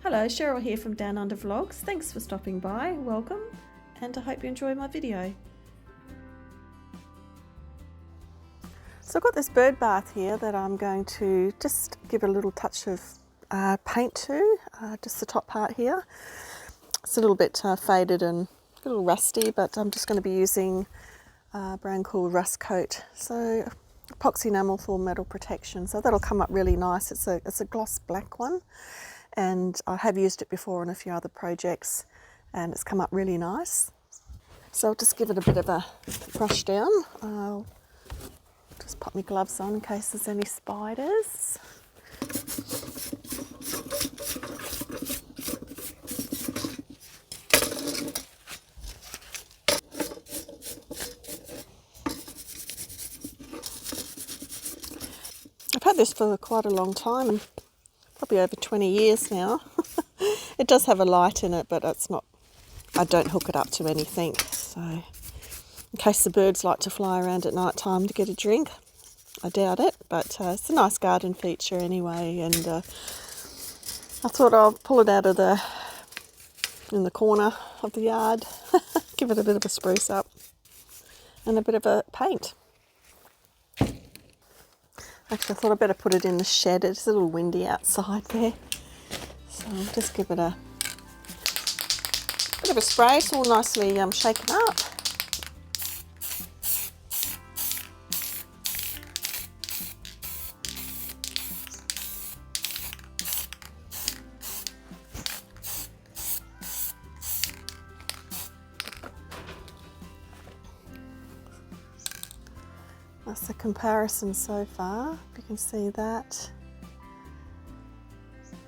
Hello, Cheryl here from Down Under Vlogs. Thanks for stopping by, welcome, and I hope you enjoy my video. So I've got this bird bath here that I'm going to just give a little touch of paint to, just the top part here. It's a little bit faded and a little rusty, but I'm just going to be using a brand called Rust Coat. So epoxy enamel for metal protection, so that'll come up really nice. It's a gloss black one, and I have used it before on a few other projects and it's come up really nice. So I'll just give it a bit of a brush down. I'll just pop my gloves on in case there's any spiders. I've had this for quite a long time, and probably over 20 years now. It does have a light in it, but it's not, I don't hook it up to anything. So in case the birds like to fly around at night time to get a drink, I doubt it, but it's a nice garden feature anyway. And I thought I'll pull it out of in the corner of the yard, give it a bit of a spruce up and a bit of a paint. Actually, I thought I'd better put it in the shed. It's a little windy outside there. So I'll just give it a bit of a spray. It's all nicely shaken up. That's the comparison so far, if you can see that.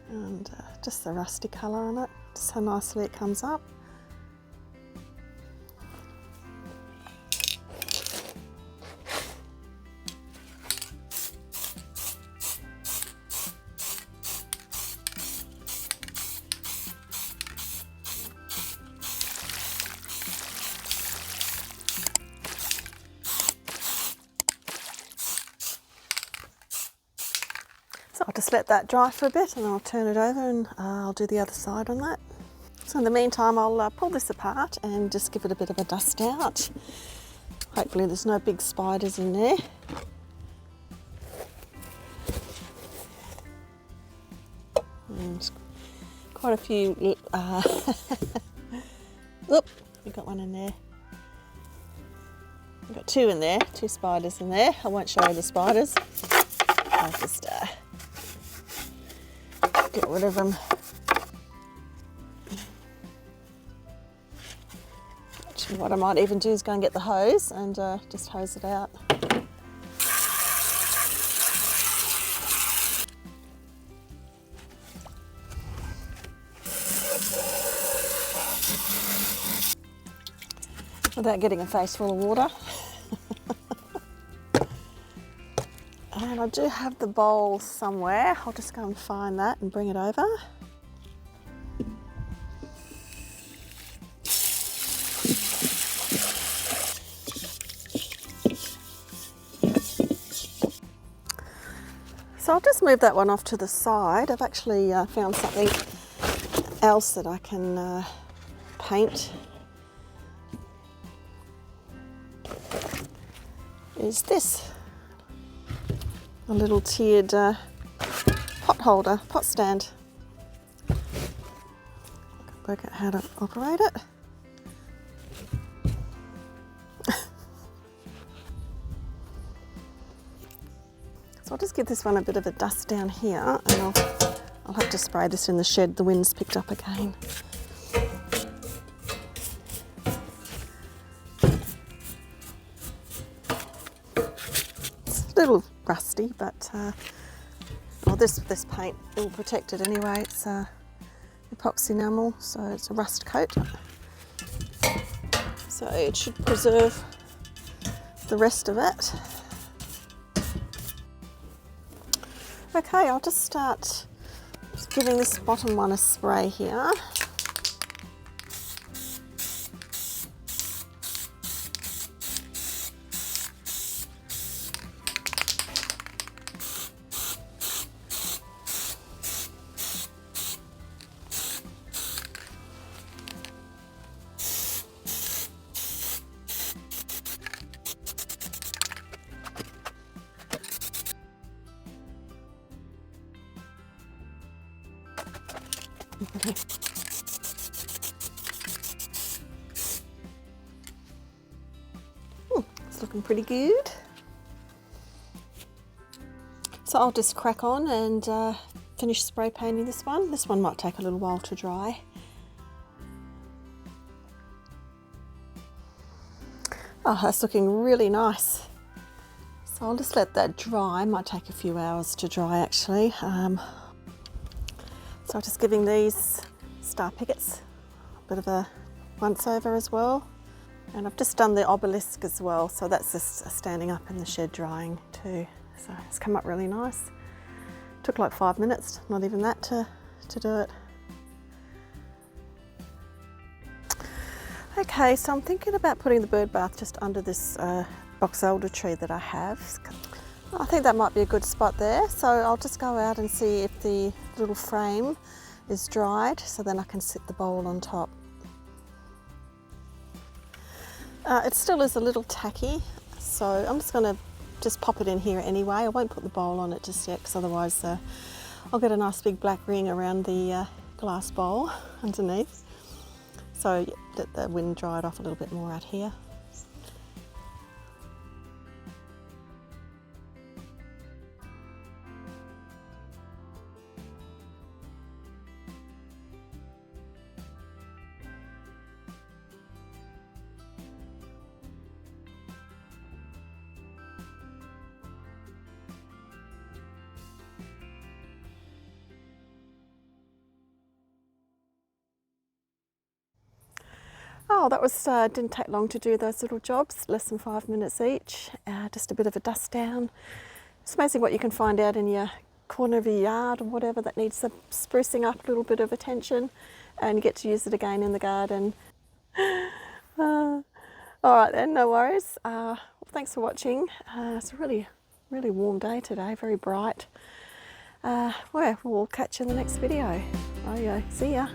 And just the rusty colour on it, just how nicely it comes up. So I'll just let that dry for a bit and I'll turn it over and I'll do the other side on that. So in the meantime, I'll pull this apart and just give it a bit of a dust out. Hopefully there's no big spiders in there. And quite a few, oop, we've got one in there. We've got two in there, two spiders in there. I won't show you the spiders. I'll just get rid of them. Actually, what I might even do is go and get the hose and just hose it out. Without getting a face full of water. And I do have the bowl somewhere. I'll just go and find that and bring it over. So I'll just move that one off to the side. I've actually found something else that I can paint. Is this. A little tiered pot holder, pot stand. I can work out how to operate it. So I'll just give this one a bit of a dust down here, and I'll have to spray this in the shed. The wind's picked up again. It's a little rusty, but this paint will protect it anyway. It's epoxy enamel, so it's a rust coat, so it should preserve the rest of it. Okay, I'll just start giving this bottom one a spray here. It's looking pretty good. So I'll just crack on and finish spray painting this one. This one might take a little while to dry. Oh, that's looking really nice. So I'll just let that dry. Might take a few hours to dry actually. So I'm just giving these star pickets a bit of a once over as well. And I've just done the obelisk as well, so that's just standing up in the shed drying too. So it's come up really nice. Took like 5 minutes, not even that to do it. Okay, so I'm thinking about putting the bird bath just under this box elder tree that I have. I think that might be a good spot there. So I'll just go out and see if the little frame is dried, so then I can sit the bowl on top. It still is a little tacky, so I'm just going to just pop it in here anyway. I won't put the bowl on it just yet, because otherwise I'll get a nice big black ring around the glass bowl underneath. So let the wind dry it off a little bit more out here. Oh, that was didn't take long to do those little jobs, less than 5 minutes each. Just a bit of a dust down. It's amazing what you can find out in your corner of your yard or whatever that needs some sprucing up, a little bit of attention, and you get to use it again in the garden. All right then, no worries. Thanks for watching. It's a really warm day today, very bright. Well, we'll catch you in the next video. Oh yeah, see ya.